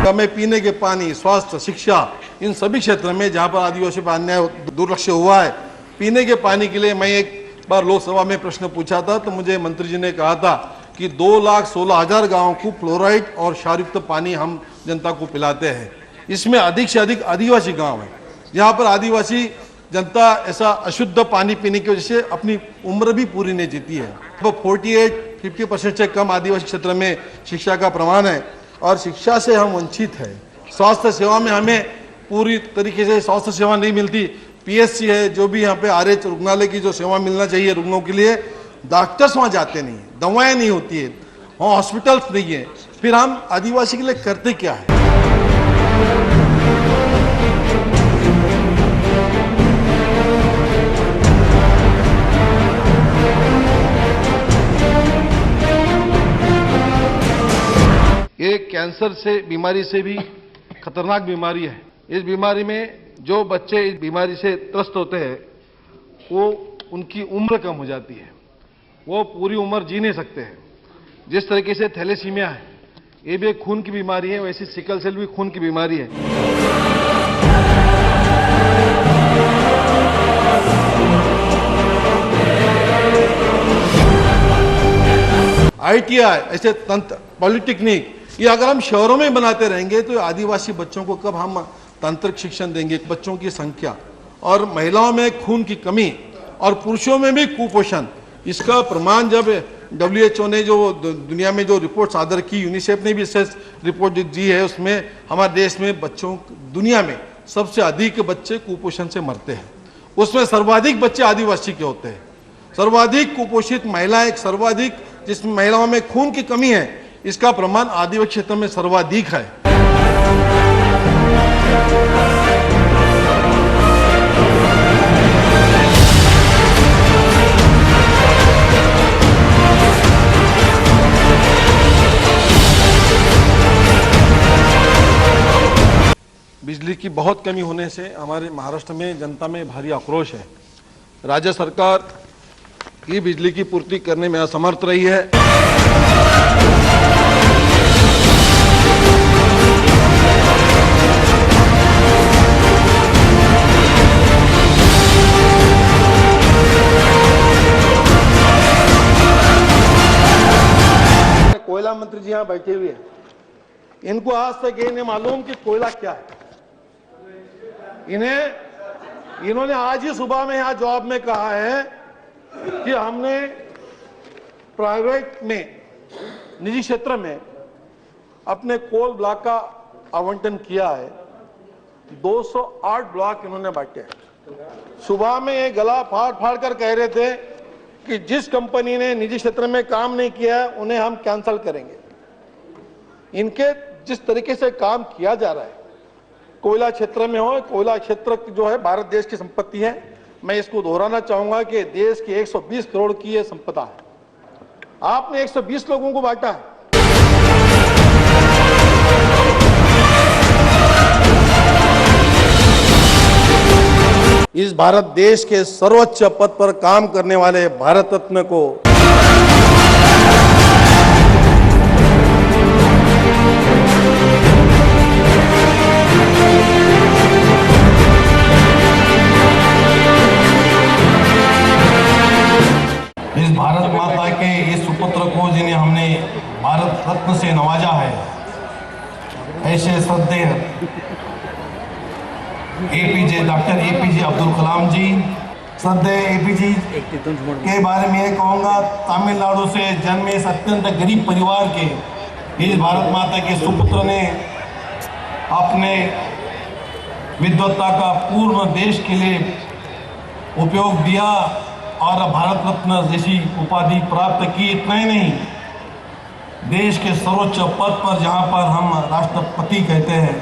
में पीने के पानी, स्वास्थ्य, शिक्षा, इन सभी क्षेत्र में जहां पर आदिवासी पर अन्याय दुर्लक्ष्य हुआ है, पीने के पानी के लिए मैं एक बार लोकसभा में प्रश्न पूछा था तो मुझे मंत्री जी ने कहा था कि 2,16,000 गांवों को फ्लोराइड और क्षारयुक्त पानी हम जनता को पिलाते हैं। इसमें अधिक से अधिक आदिवासी गांव हैं जहां पर आदिवासी जनता ऐसा अशुद्ध पानी पीने की वजह से अपनी उम्र भी पूरी नहीं जीती है। तो 48-50% से कम आदिवासी क्षेत्र में शिक्षा का प्रमाण है और शिक्षा से हम वंचित हैं। स्वास्थ्य सेवा में हमें पूरी तरीके से स्वास्थ्य सेवा नहीं मिलती। पीएचसी है, जो भी यहाँ पे आरएच रुग्णालय की जो सेवा मिलना चाहिए रुग्णों के लिए, डॉक्टर्स वहाँ जाते नहीं, दवाएं नहीं होती है, वहाँ हॉस्पिटल्स नहीं है। फिर हम आदिवासी के लिए करते क्या है? ये कैंसर से बीमारी से भी खतरनाक बीमारी है। इस बीमारी में जो बच्चे इस बीमारी से त्रस्त होते हैं वो उनकी उम्र कम हो जाती है, वो पूरी उम्र जी नहीं सकते हैं। जिस तरीके से थैलेसीमिया है, ये भी एक खून की बीमारी है, वैसे सिकल सेल भी खून की बीमारी है। ITI ऐसे तंत्र, पॉलिटेक्निक, ये अगर हम शहरों में बनाते रहेंगे तो आदिवासी बच्चों को कब हम तंत्रिक शिक्षण देंगे? बच्चों की संख्या और महिलाओं में खून की कमी और पुरुषों में भी कुपोषण, इसका प्रमाण जब WHO ने जो दुनिया में जो रिपोर्ट सादर की, यूनिसेफ ने भी रिपोर्ट दी है, उसमें हमारे देश में बच्चों, दुनिया में सबसे अधिक बच्चे कुपोषण से मरते हैं। उसमें सर्वाधिक बच्चे आदिवासी के होते हैं। सर्वाधिक कुपोषित महिलाएं, सर्वाधिक जिसमें महिलाओं में खून की कमी है, इसका प्रमाण आदिवासी क्षेत्र में सर्वाधिक है। बिजली की बहुत कमी होने से हमारे महाराष्ट्र में जनता में भारी आक्रोश है। राज्य सरकार की बिजली की पूर्ति करने में असमर्थ रही है। कोयला मंत्री जी यहाँ बैठे हुए हैं, इनको आज तक ये नहीं मालूम कि कोयला क्या है। इन्होंने आज ही सुबह में यहाँ जॉब में कहा है कि हमने प्राइवेट में, निजी क्षेत्र में अपने कोल ब्लॉक का आवंटन किया है। 208 ब्लॉक इन्होंने बांटे। सुबह में ये गला फाड़ फाड़ कर कह रहे थे कि जिस कंपनी ने निजी क्षेत्र में काम नहीं किया है उन्हें हम कैंसिल करेंगे। इनके जिस तरीके से काम किया जा रहा है, कोयला क्षेत्र में हो, कोयला क्षेत्र जो है भारत देश की संपत्ति है। मैं इसको दोहराना चाहूंगा कि देश की 120 करोड़ की यह संपदा है। आपने 120 लोगों को बांटा है। इस भारत देश के सर्वोच्च पद पर काम करने वाले भारत रत्न को इस भारत माता के इस सुपुत्र को जिन्हें हमने भारत रत्न से नवाजा है, ऐसे श्रद्धेय डॉक्टर APJ अब्दुल कलाम जी, श्रद्धेय APJ के बारे में ये कहूँगा, तमिलनाडु से जन्मे इस अत्यंत गरीब परिवार के इस भारत माता के सुपुत्र ने अपने विद्वत्ता का पूर्ण देश के लिए उपयोग दिया और भारत रत्न जैसी उपाधि प्राप्त की। इतना ही नहीं, देश के सर्वोच्च पद पर, जहाँ पर हम राष्ट्रपति कहते हैं,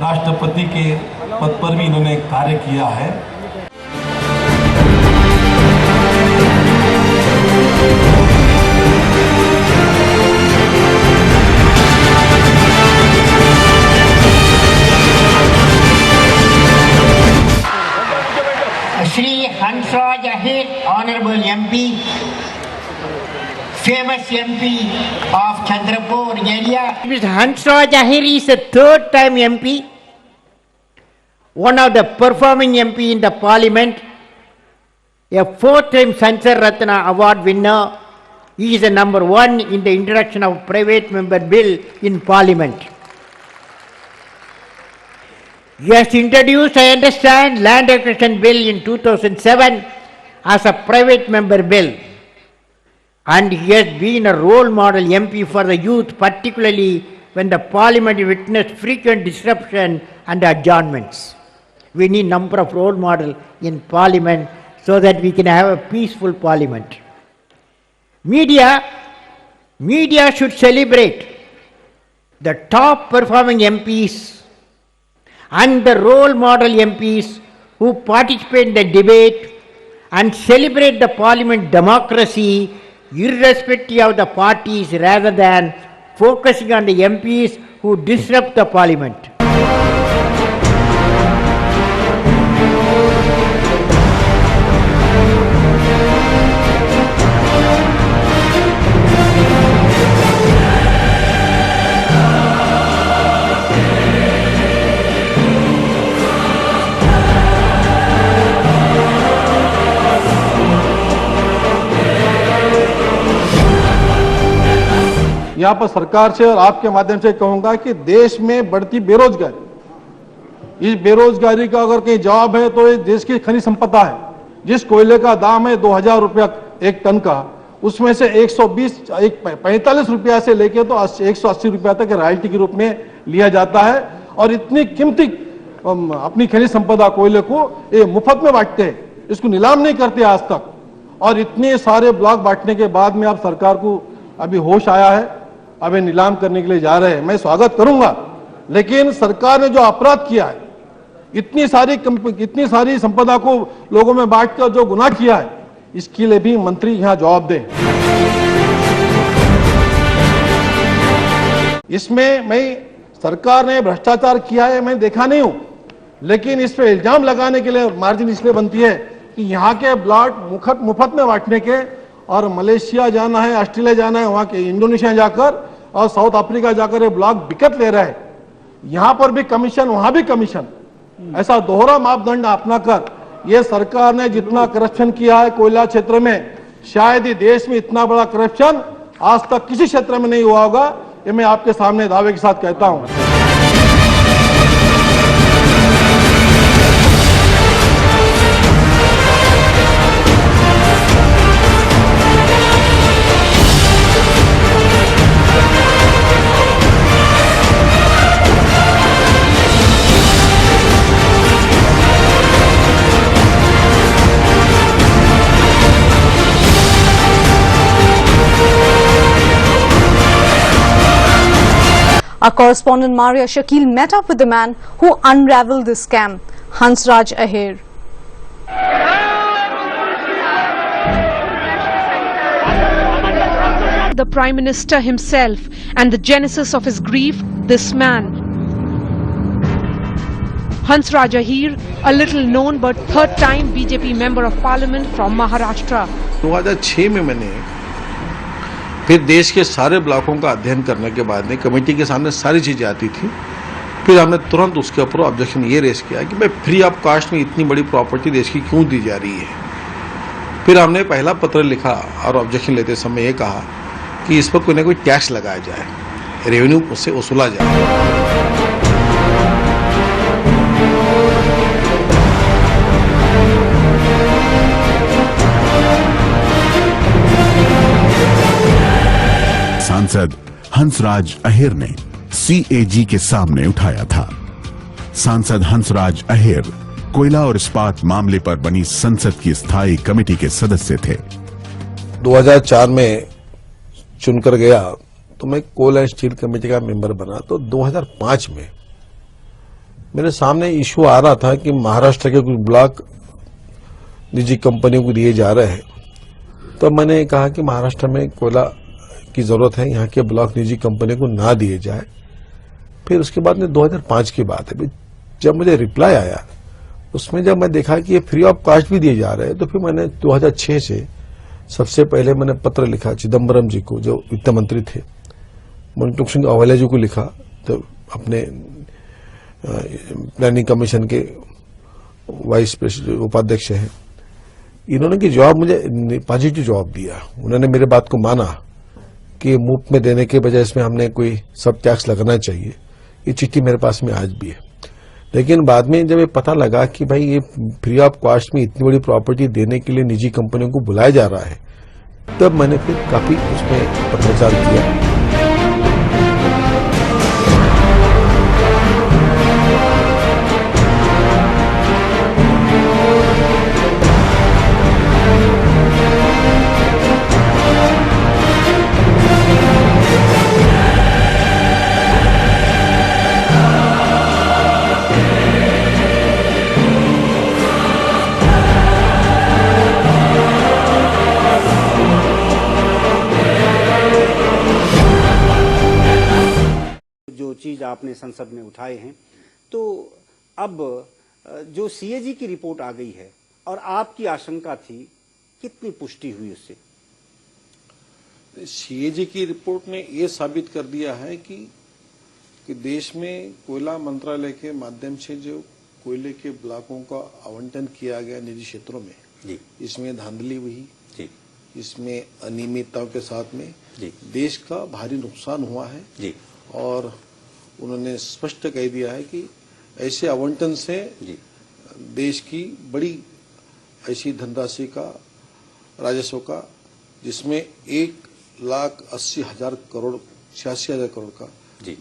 राष्ट्रपति के पद पर भी इन्होंने कार्य किया है। Shri Hansraj Ahir, Honorable MP, famous MP of Chandrapur area. Mr. Hansraj Ahir is a third time MP, one of the performing MP in the parliament, a fourth time Sansad Ratna award winner. He is a number one in the introduction of private member bill in parliament. He has introduced, I understand, land acquisition bill in 2007 as a private member bill. And he has been a role model MP for the youth, particularly when the parliament witnessed frequent disruption and adjournments. We need number of role models in parliament so that we can have a peaceful parliament. Media should celebrate the top performing MPs and the role model MPs who participate in the debate and celebrate the parliament democracy irrespective of the parties rather than focusing on the MPs who disrupt the parliament. यहाँ पर सरकार से और आपके माध्यम से कहूंगा कि देश में बढ़ती बेरोजगारी, इस बेरोजगारी का अगर कहीं जवाब है तो ये देश की खनिज संपदा है। जिस कोयले का दाम है 2000 रुपया एक टन का, उसमें से 45 रुपया से लेके तो 180 रुपया तक रॉयल्टी के रूप में लिया जाता है। और इतनी कीमती अपनी खनिज संपदा कोयले को ये मुफ्त में बांटते हैं, इसको नीलाम नहीं करते आज तक। और इतने सारे ब्लॉक बांटने के बाद में अब सरकार को अभी होश आया है, अभी नीलाम करने के लिए जा रहे हैं। मैं स्वागत करूंगा, लेकिन सरकार ने जो अपराध किया है, इतनी सारी संपदा को लोगों में बांटकर जो गुनाह किया है, इसके लिए भी मंत्री यहां जवाब दें। इसमें मैं सरकार ने भ्रष्टाचार किया है मैं देखा नहीं हूं, लेकिन इस पे इल्जाम लगाने के लिए मार्जिन इसलिए बनती है कि यहां के ब्लॉक मुफ्त में बांटने के और मलेशिया जाना है, ऑस्ट्रेलिया जाना है, वहां के इंडोनेशिया जाकर और साउथ अफ्रीका जाकर ये ब्लॉक बिकट ले रहा है। यहां पर भी कमीशन, वहां भी कमीशन, ऐसा दोहरा मापदंड अपनाकर ये सरकार ने जितना करप्शन किया है कोयला क्षेत्र में, शायद ही देश में इतना बड़ा करप्शन आज तक किसी क्षेत्र में नहीं हुआ होगा। ये मैं आपके सामने दावे के साथ कहता हूं। Our correspondent Maria Shakil met up with the man who unravelled this scam, Hansraj Ahir. The Prime Minister himself and the genesis of his grief, this man. Hansraj Ahir, a little known but third time BJP Member of Parliament from Maharashtra. 2006 में मैंने फिर देश के सारे ब्लॉकों का अध्ययन करने के बाद में कमेटी के सामने सारी चीज़ें आती थी, फिर हमने तुरंत उसके ऊपर ऑब्जेक्शन ये रेस किया कि भाई फ्री ऑफ कास्ट में इतनी बड़ी प्रॉपर्टी देश की क्यों दी जा रही है। फिर हमने पहला पत्र लिखा और ऑब्जेक्शन लेते समय ये कहा कि इस पर कोई ना कोई टैक्स लगाया जाए, रेवेन्यू उससे वसूला जाए। सांसद हंसराज अहिर ने सीएजी के सामने उठाया था। सांसद हंसराज अहिर कोयला और इस्पात मामले पर बनी संसद की स्थायी कमेटी के सदस्य थे। 2004 में चुनकर गया तो मैं कोल एंड स्टील कमेटी का मेंबर बना। तो 2005 में मेरे सामने इशू आ रहा था कि महाराष्ट्र के कुछ ब्लॉक निजी कंपनियों को दिए जा रहे हैं। तो मैंने कहा कि महाराष्ट्र में कोयला की जरूरत है, यहाँ के ब्लॉक निजी कंपनी को ना दिए जाए। फिर उसके बाद में 2005 की बात है, जब मुझे रिप्लाई आया उसमें जब मैं देखा कि ये फ्री ऑफ कास्ट भी दिए जा रहे हैं, तो फिर मैंने 2006 से सबसे पहले मैंने पत्र लिखा चिदम्बरम जी को, जो वित्त मंत्री थे, मनसुख सिंह अहवालिया जी को लिखा, तो अपने प्लानिंग कमीशन के वाइस प्रेसिडेंट उपाध्यक्ष हैं। इन्होंने कि जवाब मुझे पॉजिटिव जवाब दिया। उन्होंने मेरे बात को माना कि मुफ्त में देने के बजाय इसमें हमने कोई सब टैक्स लगाना चाहिए। ये चिट्ठी मेरे पास में आज भी है। लेकिन बाद में जब ये पता लगा कि भाई ये फ्री ऑफ कॉस्ट में इतनी बड़ी प्रॉपर्टी देने के लिए निजी कंपनियों को बुलाया जा रहा है, तब मैंने फिर काफी उसमें पत्रचार किया। चीज आपने संसद में उठाए हैं, तो अब जो सीएजी की रिपोर्ट आ गई है और आपकी आशंका थी, कितनी पुष्टि हुई उससे? सीएजी की रिपोर्ट ने ये साबित कर दिया है कि देश में कोयला मंत्रालय के माध्यम से जो कोयले के ब्लॉकों का आवंटन किया गया निजी क्षेत्रों में, जी, इसमें धांधली हुई, जी, इसमें अनियमितताओं के साथ में जी, देश का भारी नुकसान हुआ है। जी, और उन्होंने स्पष्ट कह दिया है कि ऐसे आवंटन से जी, देश की बड़ी ऐसी धनराशि का, राजस्व का, जिसमें 1,80,000 करोड़, 86,000 करोड़ का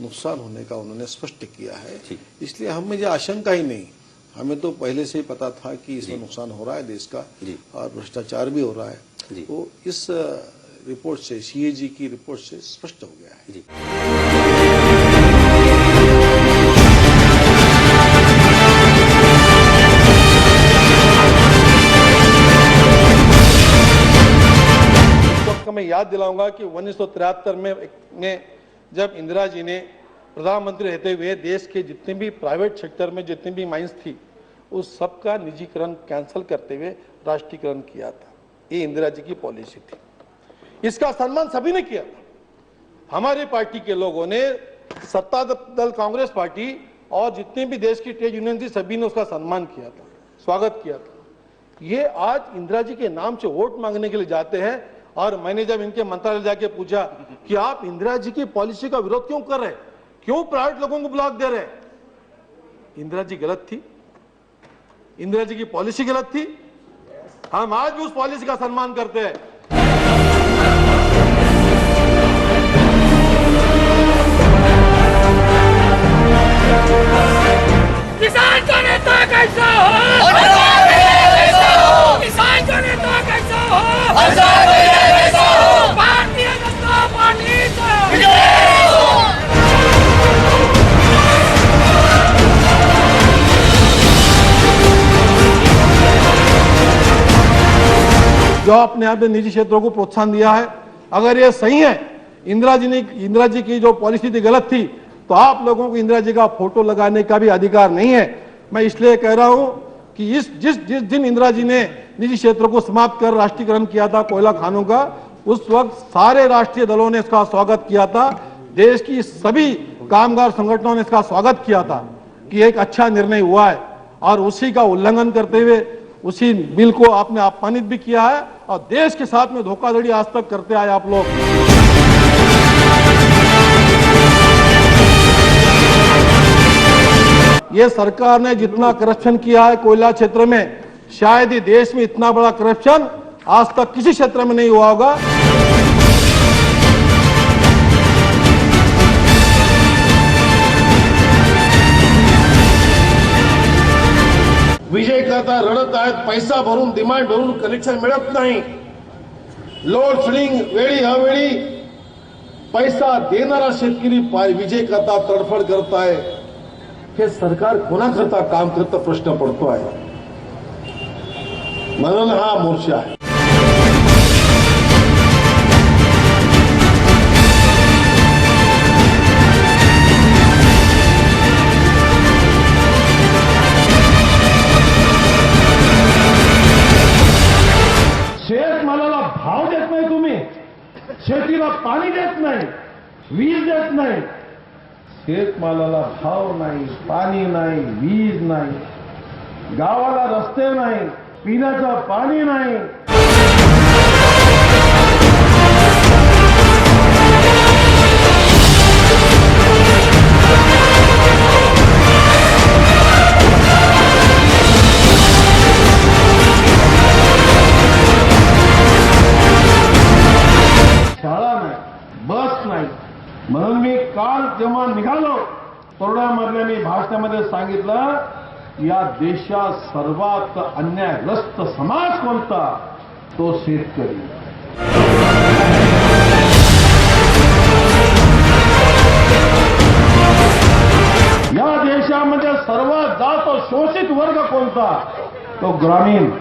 नुकसान होने का उन्होंने स्पष्ट किया है। इसलिए हमें जो आशंका ही नहीं, हमें तो पहले से ही पता था कि इसमें नुकसान हो रहा है देश का और भ्रष्टाचार भी हो रहा है। वो इस रिपोर्ट से, सीएजी की रिपोर्ट से स्पष्ट हो गया है। मैं याद दिलाऊंगा कि 1973 में जब इंदिरा जी ने प्रधानमंत्री रहते हुए देश के जितने भी प्राइवेट सेक्टर में जितनी भी माइंस थी, उस सब का निजीकरण कैंसिल करते हुए राष्ट्रीयकरण किया था। ये इंदिरा जी की पॉलिसी थी। इसका सम्मान सभी ने किया था। हमारी पार्टी के लोगों ने, सत्ता दल कांग्रेस पार्टी और जितने भी देश की ट्रेड यूनियन थी, सभी ने उसका सम्मान किया था, स्वागत किया था। ये आज इंदिरा जी के नाम से वोट मांगने के लिए जाते हैं। और मैंने जब इनके मंत्रालय जाके पूछा कि आप इंदिरा जी की पॉलिसी का विरोध क्यों कर रहे, क्यों प्राइवेट लोगों को ब्लॉक दे रहे? इंदिरा जी गलत थी, इंदिरा जी की पॉलिसी गलत थी। हम आज भी उस पॉलिसी का सम्मान करते हैं। किसान का नेता कैसा हो, किसान का नेता कैसा हो, भारतीय जनता पार्टी जो अपने आप में निजी क्षेत्रों को प्रोत्साहन दिया है, अगर ये सही है, इंदिरा जी की जो पॉलिसी थी गलत थी, तो आप लोगों को इंदिरा जी का फोटो लगाने का भी अधिकार नहीं है। मैं इसलिए कह रहा हूं कि जिस दिन इंदिरा जी ने निजी क्षेत्रों को समाप्त कर राष्ट्रीयकरण किया था कोयला खानों का, उस वक्त सारे राष्ट्रीय दलों ने इसका स्वागत किया था। देश की सभी कामगार संगठनों ने इसका स्वागत किया था कि एक अच्छा निर्णय हुआ है। और उसी का उल्लंघन करते हुए उसी बिल को आपने अपमानित भी किया है और देश के साथ में धोखाधड़ी आज तक करते आए आप लोग। ये सरकार ने जितना करप्शन किया है कोयला क्षेत्र में, शायद ही देश में इतना बड़ा करप्शन आज तक किसी क्षेत्र में नहीं हुआ होगा। विजय करता रडत आहेत, पैसा भरून डिमांड भरून कनेक्शन मिळत नाही, लोड शेडिंग वेळी अवेळी पैसा देणारा शेतकरी विजय करता तडफड करताय। हे सरकार कोणाकरता काम करतं प्रश्न पडतो आहे। म्हणून हा मोर्चा आहे। शेतमालाला भाव देत नाही तुम्ही, शेतीला पाणी देत नाही, वीज देत नाही, शेतमालाला भाव नाही, पाणी नाही, वीज नाही, गावाला रस्ते नाही, पिण्याचं पाणी नाही. शाळा नाही, बस नाही. म्हणून मी काल जेव्हा निघालो तरुणामधल्या मी भाषणामध्ये सांगितलं, या देशात सर्वात अन्यायग्रस्त समाज कोणता, तो शेतकरी. या देशामध्ये सर्वात जास्त शोषित वर्ग कोणता, तो ग्रामीण.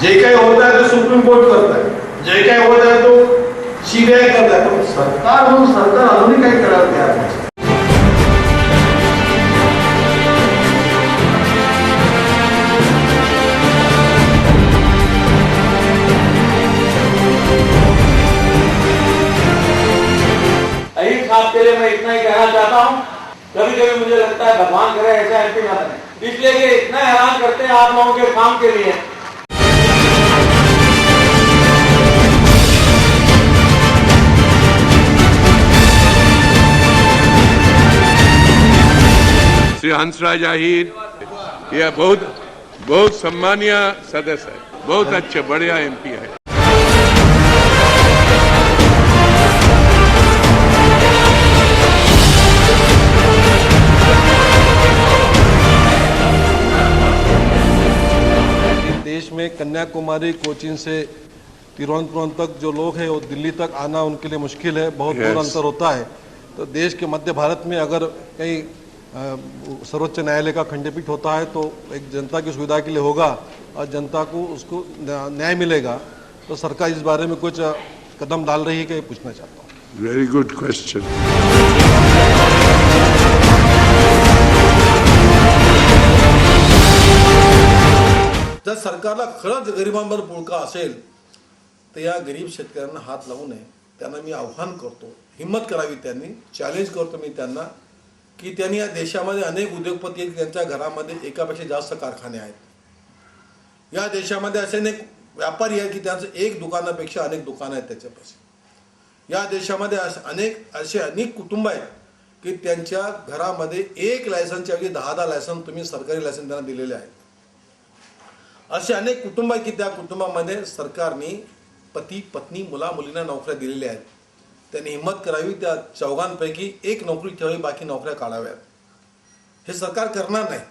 जे काही होत आहे ते सुप्रीम कोर्ट करत आहे, जे काही होत आहे तो सीबीआय करत आहे, पण सरकार म्हणून सरकार अजूनही काही करायला तयार नाही. अहीर साहब के लिए मैं इतना ही कहना चाहता हूँ, कभी कभी मुझे लगता है भगवान करे ऐसा एमपी ना बने, इसलिए कि इतना हैरान करते हैं आप लोगों के काम के लिए. श्री हंसराज अहीर यह बहुत सम्मानीय सदस्य है, बहुत अच्छे बढ़िया एमपी है. देश में कन्याकुमारी कोचीन से तिरुवनंतपुरम तक जो लोग हैं वो दिल्ली तक आना उनके लिए मुश्किल है, बहुत दूर अंतर होता है. तो देश के मध्य भारत में अगर कहीं सर्वोच्च न्यायालय का खंडपीठ होता है तो एक जनता की सुविधा के लिए होगा और जनता को उसको न्याय मिलेगा. तो सरकार इस बारे में कुछ कदम डाल रही है कि पूछना चाहता हूँ. Very good question. जर सरकारला खरंच गरिबांवर पुळका असेल तर या गरीब शेतकऱ्यांना हात लावू नये. त्यांना मी आव्हान करतो, हिम्मत करावी त्यांनी, चॅलेंज करतो मी त्यांना की त्यांनी या देशामध्ये अनेक उद्योगपती आहेत, त्यांच्या घरामध्ये एकापेक्षा जास्त कारखाने आहेत. या देशामध्ये असे अनेक व्यापारी आहेत की त्यांचं एक दुकानापेक्षा अनेक दुकानं आहेत त्याच्यापाशी. या देशामध्ये असे अनेक कुटुंब आहेत की त्यांच्या घरामध्ये एक लायसन्सच्या ऐवजी 10 लायसन्स तुम्ही सरकारी लायसन्स त्यांना दिलेले आहेत. असे अनेक कुटुंब आहेत की त्या कुटुंबामध्ये सरकारने पती पत्नी मुला मुलींना नोकऱ्या दिलेल्या आहेत. त्यांनी हिम्मत करावी, त्या चौघांपैकी एक नोकरी ठेवावी, बाकी नोकऱ्या काढाव्यात. हे सरकार करणार नाही,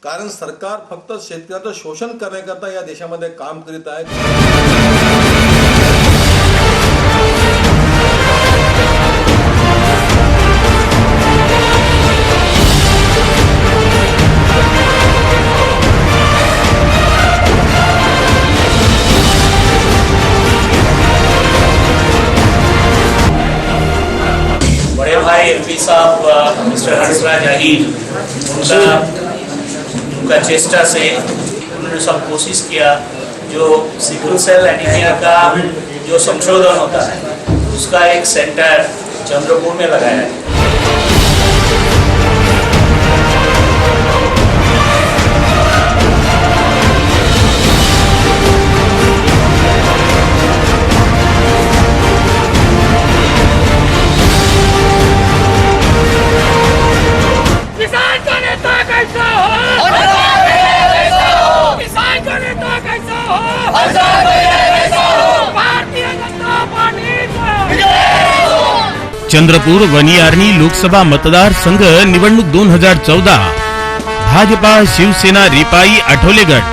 कारण सरकार फक्त शेतकऱ्याचं शोषण करण्याकरता या देशामध्ये काम करीत आहे. बड़े भाई एमपी साहब मिस्टर हंसराज अहीर, उनका चेष्टा से उन्होंने सब कोशिश किया जो सिकल सेल एनीमिया का जो संशोधन होता है उसका एक सेंटर चंद्रपुर में लगाया है. किसान का नेता कैसा हो, किसान का नेता कैसा हो, भारतीय जनता पार्टी. चंद्रपूर वनियारणी लोकसभा मतदारसंघ निवडणूक 2014. भाजपा शिवसेना रिपाई आठवले गट,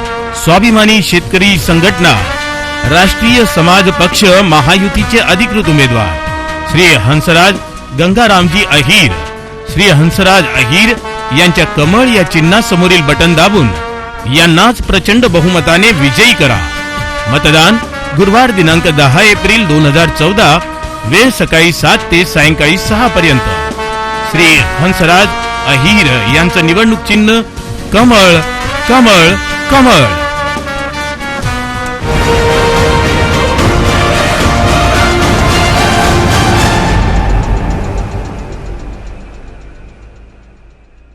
स्वाभिमानी शेतकरी संघटना, राष्ट्रीय समाज पक्ष महायुतीचे अधिकृत उमेदवार श्री हंसराज गंगारामजी अहीर, श्री हंसराज अहीर यांच्या कमळ या चिन्हासमोरील बटन दाबून यांनाच प्रचंड बहुमताने विजयी करा. मतदान गुरुवार दिनांक 10 एप्रिल 2014, वेळ सकाळी 7 ते सायंकाळी 6 पर्यंत. श्री हंसराज अहीर यांचं निवडणूक चिन्ह कमळ कमळ कमळ.